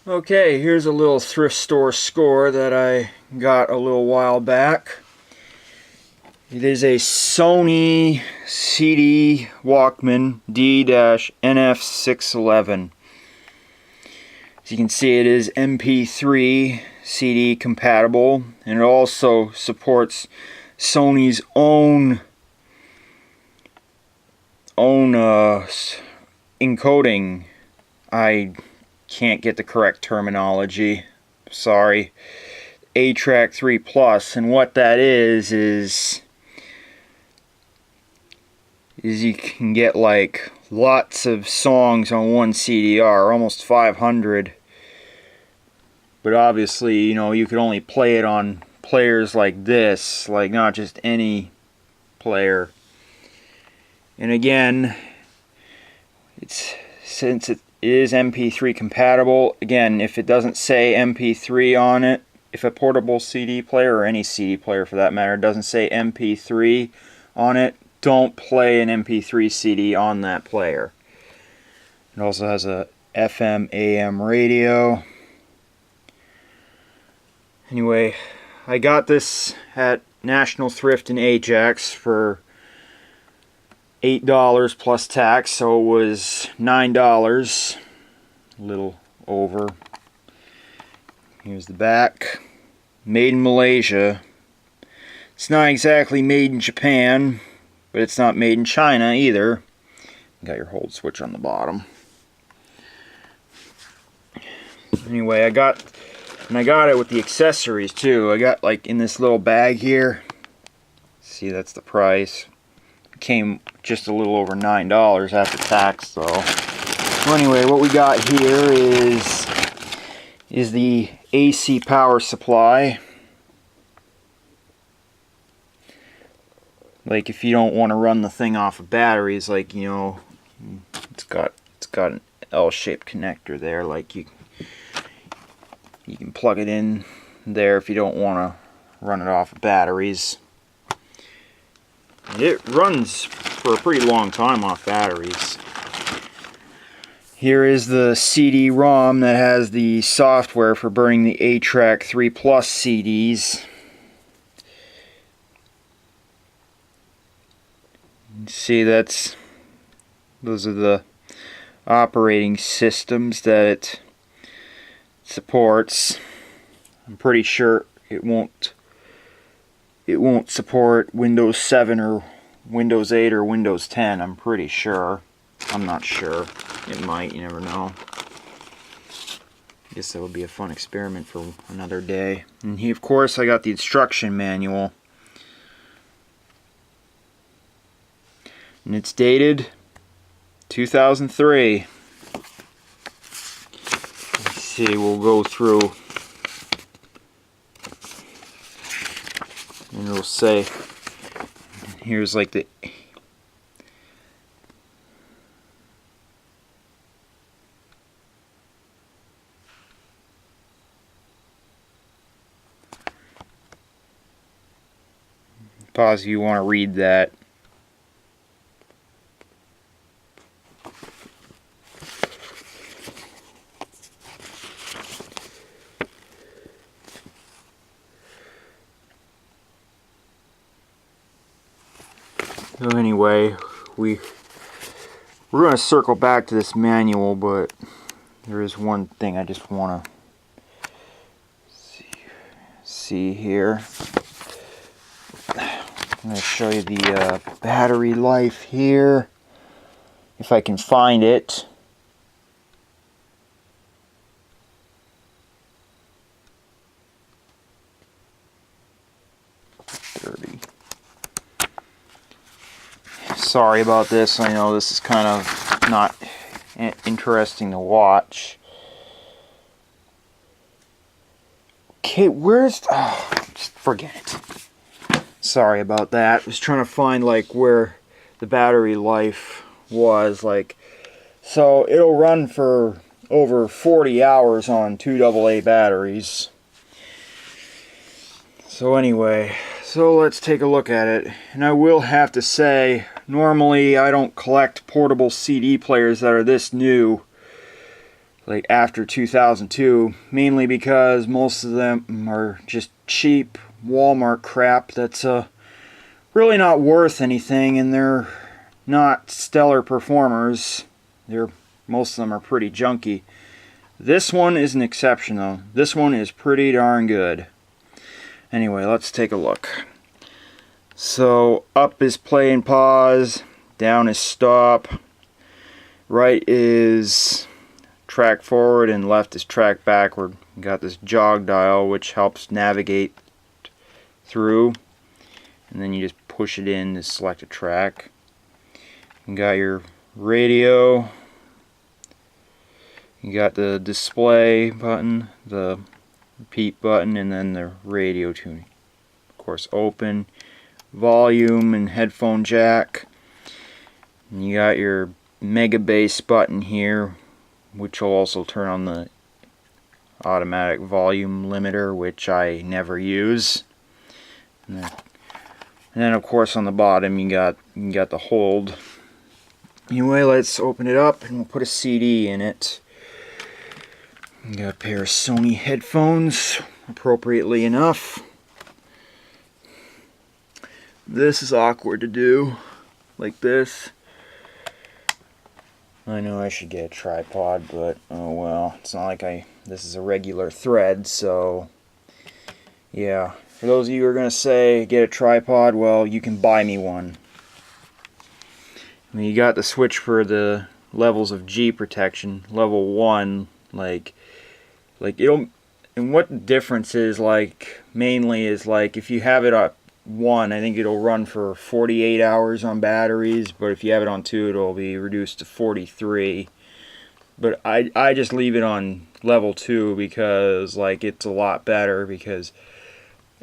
Okay, here's a little thrift store score that I got a little while back. It is a Sony CD Walkman D-NF611. As you can see, it is MP3 CD compatible, and it also supports Sony's own encoding. I can't get the correct terminology, sorry. Ajax 3 Plus, and what that is you can get like lots of songs on one CDR, almost 500. But obviously, you know, you could only play it on players like this, like not just any player. And again, since it is MP3 compatible, again, if it doesn't say MP3 on it, if a portable CD player, or any CD player for that matter, doesn't say MP3 on it, don't play an MP3 CD on that player. It also has a FM AM radio. Anyway, I got this at National Thrift in Ajax for $8 plus tax, so it was $9, a little over. Here's the back. Made in Malaysia. It's not exactly made in Japan, but it's not made in China either. You got your hold switch on the bottom. Anyway, I got it with the accessories too. I got like in this little bag here. See, that's the price. It came just a little over $9 after tax though. So anyway, what we got here is the AC power supply. Like if you don't want to run the thing off of batteries, like, you know, it's got an L-shaped connector there, like you can plug it in there if you don't want to run it off of batteries. And it runs for a pretty long time off batteries. Here is the CD-ROM that has the software for burning the Ajax 3 Plus CDs. See, those are the operating systems that it supports. I'm pretty sure it won't support Windows 7 or Windows 8 or Windows 10. I'm pretty sure. I'm not sure. It might, you never know. I guess that would be a fun experiment for another day. And here, of course, I got the instruction manual. And it's dated 2003. Let's see, we'll go through and it'll say, here's like the pause if you want to read that. So anyway, we're going to circle back to this manual, but there is one thing I just want to see here. I'm going to show you the battery life here, if I can find it. Sorry about this. I know this is kind of not interesting to watch. Okay, where's... Oh, just forget it. Sorry about that. I was trying to find like where the battery life was. Like, so it'll run for over 40 hours on 2 AA batteries. So anyway, so let's take a look at it. And I will have to say, normally I don't collect portable CD players that are this new. like after 2002, mainly because most of them are just cheap Walmart crap that's really not worth anything, and they're not stellar performers. Most of them are pretty junky. This one is an exception though. This one is pretty darn good. Anyway, let's take a look. So up is play and pause, down is stop, right is track forward, and left is track backward. You got this jog dial which helps navigate through, and then you just push it in to select a track. You got your radio, you got the display button, the repeat button, and then the radio tuning. Of course, open, volume, and headphone jack. And you got your mega bass button here, which will also turn on the automatic volume limiter, which I never use. And then of course on the bottom you got the hold. Anyway, let's open it up and we'll put a CD in it. You got a pair of Sony headphones, appropriately enough. This is awkward to do, like this. I know I should get a tripod, but oh well. It's not like this is a regular thread, so yeah. For those of you who are going to say, get a tripod, well, you can buy me one. I mean, you got the switch for the levels of G protection. Level 1, like it'll, and what the difference is, like, mainly is, like, if you have it at 1, I think it'll run for 48 hours on batteries, but if you have it on 2, it'll be reduced to 43. But I just leave it on level 2 because, like, it's a lot better, because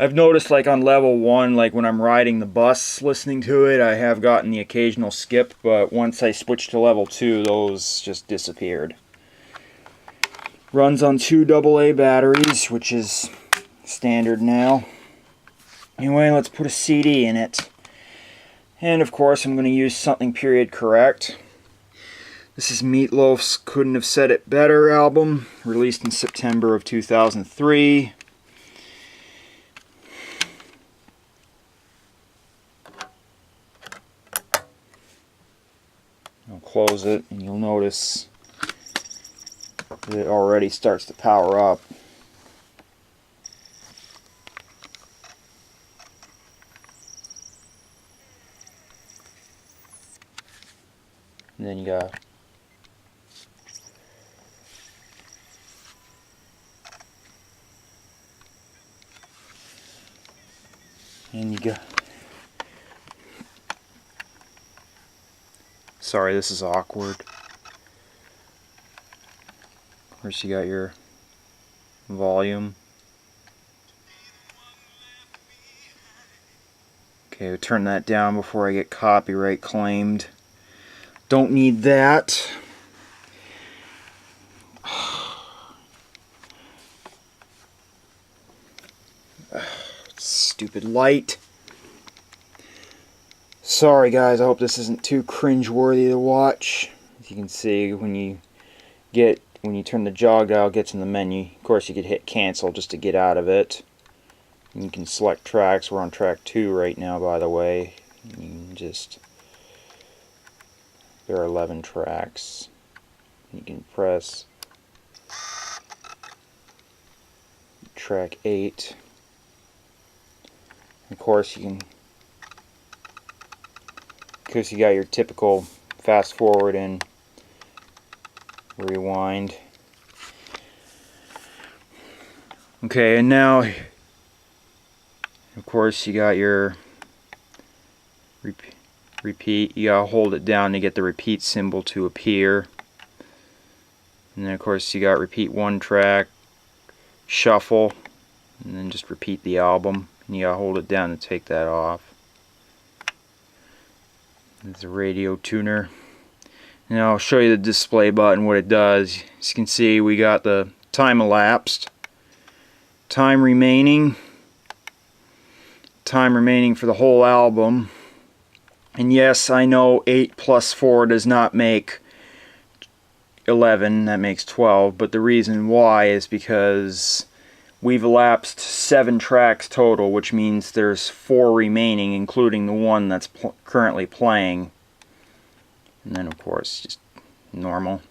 I've noticed, like, on level 1, like, when I'm riding the bus listening to it, I have gotten the occasional skip, but once I switched to level 2, those just disappeared. Runs on 2 AA batteries, which is standard now. Anyway, let's put a CD in it. And of course, I'm going to use something period correct. This is Meatloaf's Couldn't Have Said It Better album, released in September of 2003. I'll close it, and you'll notice that it already starts to power up. And then you got sorry, this is awkward. Of course, you got your volume. Okay, we'll turn that down before I get copyright claimed. Don't need that. Stupid light. Sorry guys, I hope this isn't too cringe-worthy to watch. As you can see, when you turn the jog dial, it gets in the menu. Of course, you could hit cancel just to get out of it. And you can select tracks. We're on track 2 right now, by the way. You can just, there are 11 tracks. You can press track 8. Of course, you got your typical fast forward and rewind. Okay, and now, of course, you got your repeat. You gotta hold it down to get the repeat symbol to appear. And then, of course, you got repeat 1 track, shuffle, and then just repeat the album. And you gotta hold it down to take that off. There's a radio tuner. And I'll show you the display button, what it does. As you can see, we got the time elapsed, time remaining for the whole album. And yes, I know 8 plus 4 does not make 11, that makes 12, but the reason why is because we've elapsed 7 tracks total, which means there's 4 remaining, including the one that's currently playing. And then of course, just normal.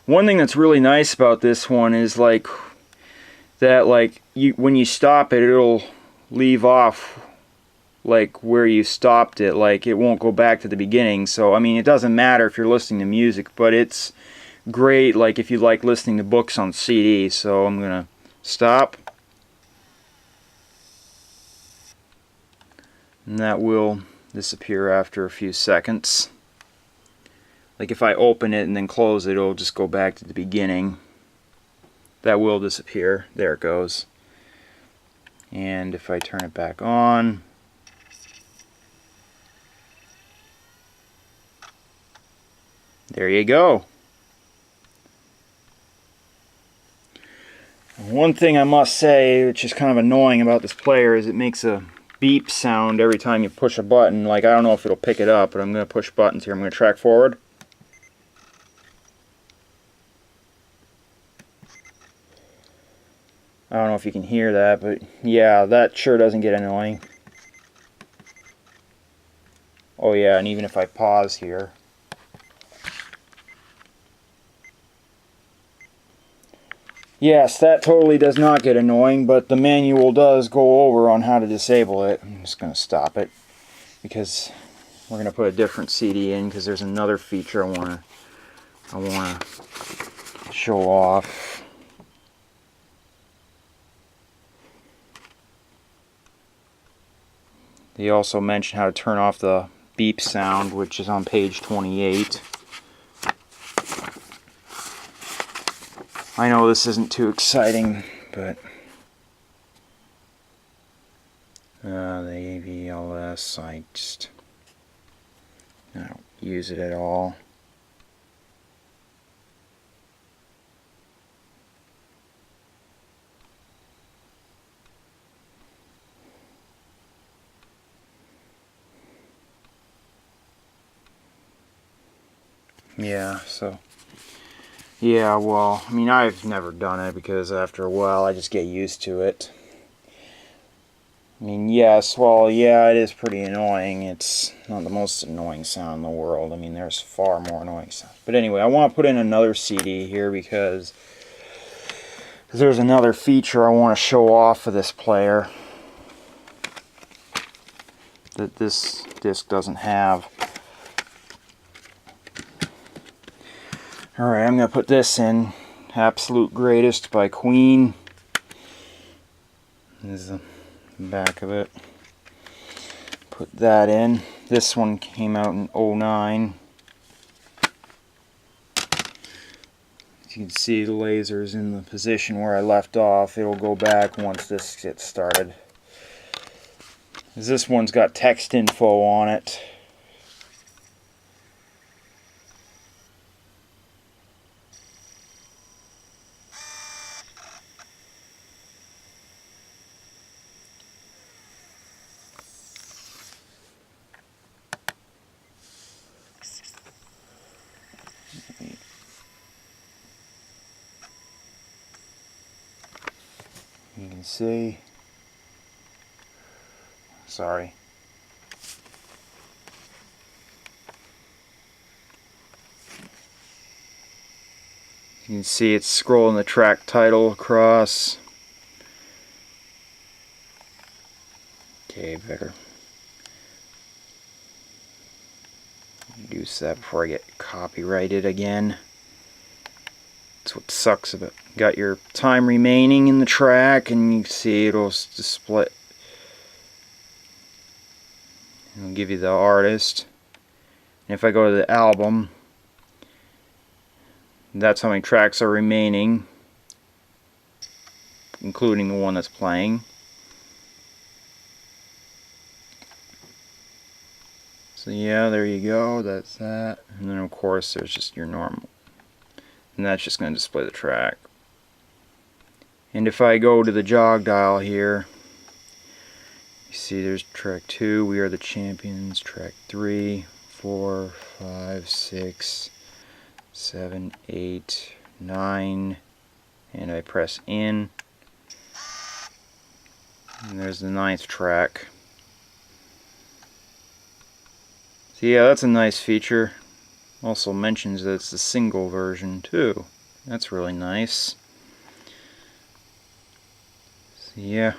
One thing that's really nice about this one is like that, like when you stop it, it'll leave off like where you stopped it, like it won't go back to the beginning. So I mean, it doesn't matter if you're listening to music, but it's great like if you like listening to books on CD. So I'm gonna stop, and that will disappear after a few seconds. Like if I open it and then close it, it'll just go back to the beginning. That will disappear. There it goes. And if I turn it back on, there you go. One thing I must say, which is kind of annoying about this player, is it makes a beep sound every time you push a button. Like, I don't know if it'll pick it up, but I'm going to push buttons here. I'm going to track forward. I don't know if you can hear that, but yeah, that sure doesn't get annoying. Oh yeah, and even if I pause here. Yes, that totally does not get annoying, but the manual does go over on how to disable it. I'm just going to stop it because we're going to put a different CD in, because there's another feature I want to show off. They also mention how to turn off the beep sound, which is on page 28. I know this isn't too exciting, but the VWS, I don't use it at all. Yeah, so yeah, well, I mean, I've never done it because after a while I just get used to it. I mean, yes, well, yeah, it is pretty annoying. It's not the most annoying sound in the world. I mean, there's far more annoying sounds. But anyway, I want to put in another CD here because there's another feature I want to show off of this player that this disc doesn't have. Alright, I'm going to put this in. Absolute Greatest by Queen. This is the back of it. Put that in. This one came out in 09. As you can see, the laser's in the position where I left off. It'll go back once this gets started. This one's got text info on it. You can see. Sorry. You can see it's scrolling the track title across. Okay, better reduce that before I get copyrighted again. That's what sucks about it. Got your time remaining in the track, and you can see it'll display. It'll give you the artist. And if I go to the album, that's how many tracks are remaining, including the one that's playing. So yeah, there you go, that's that. And then of course there's just your normal. And that's just going to display the track. And if I go to the jog dial here, you see there's track 2, We Are the Champions, track 3, 4, 5, 6, 7, 8, 9, and I press in, and there's the 9th track. So yeah, that's a nice feature. Also mentions that it's the single version too. That's really nice. So yeah.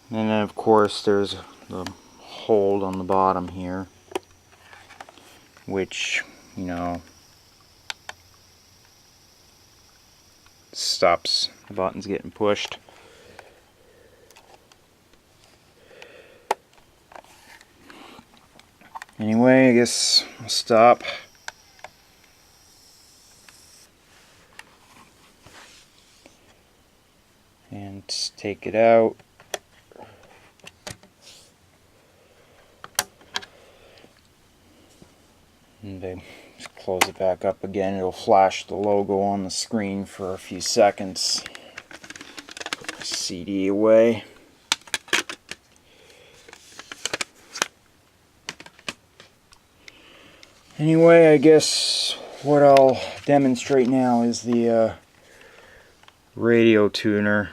And then of course there's the hold on the bottom here, which, you know, stops the buttons getting pushed. Anyway, I guess I'll stop. And take it out. And I just close it back up again. It'll flash the logo on the screen for a few seconds. Put the CD away. Anyway, I guess what I'll demonstrate now is the radio tuner.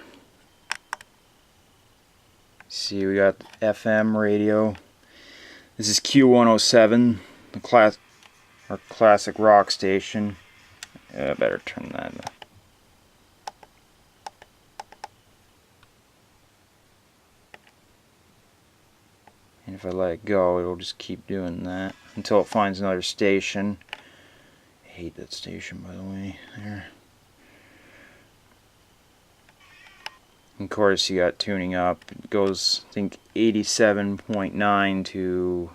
See, we got the FM radio. This is Q107, the our classic rock station. I better turn that up. And if I let it go, it'll just keep doing that until it finds another station. I hate that station, by the way. There. And of course, you got tuning up. It goes, I think, 87.9 to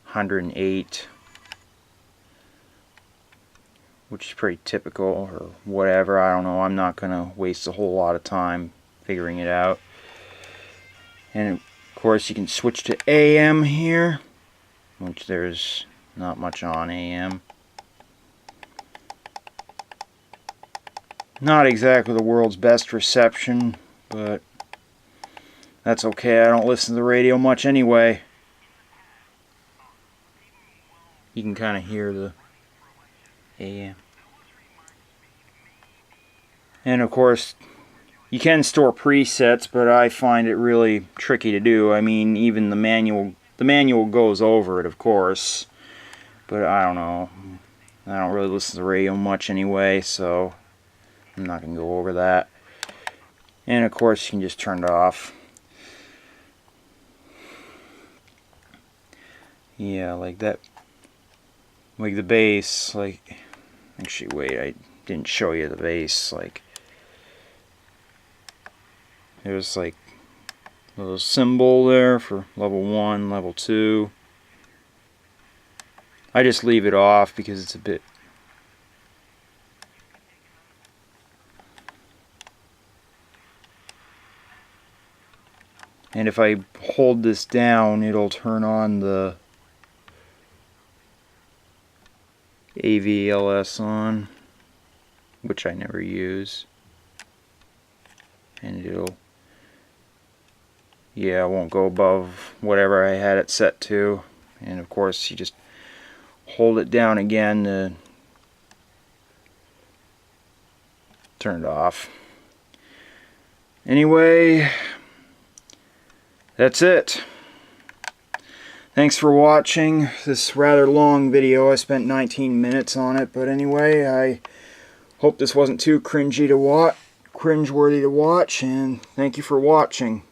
108, which is pretty typical, or whatever. I don't know. I'm not going to waste a whole lot of time figuring it out. And of course, you can switch to AM here, which there's not much on AM. Not exactly the world's best reception, but that's okay. I don't listen to the radio much anyway. You can kind of hear the AM. And of course, you can store presets, but I find it really tricky to do. I mean, even the manual goes over it, of course, but I don't know. I don't really listen to the radio much anyway, so I'm not going to go over that. And of course, you can just turn it off. Yeah, like that. Like the bass, like, actually wait, I didn't show you the bass. Like, there's like a little symbol there for level 1, level 2. I just leave it off because it's a bit... And if I hold this down, it'll turn on the AVLS on, which I never use. And it'll... yeah, it won't go above whatever I had it set to. And of course, you just hold it down again to turn it off. Anyway, that's it. Thanks for watching this rather long video. I spent 19 minutes on it, but anyway, I hope this wasn't too cringeworthy to watch, and thank you for watching.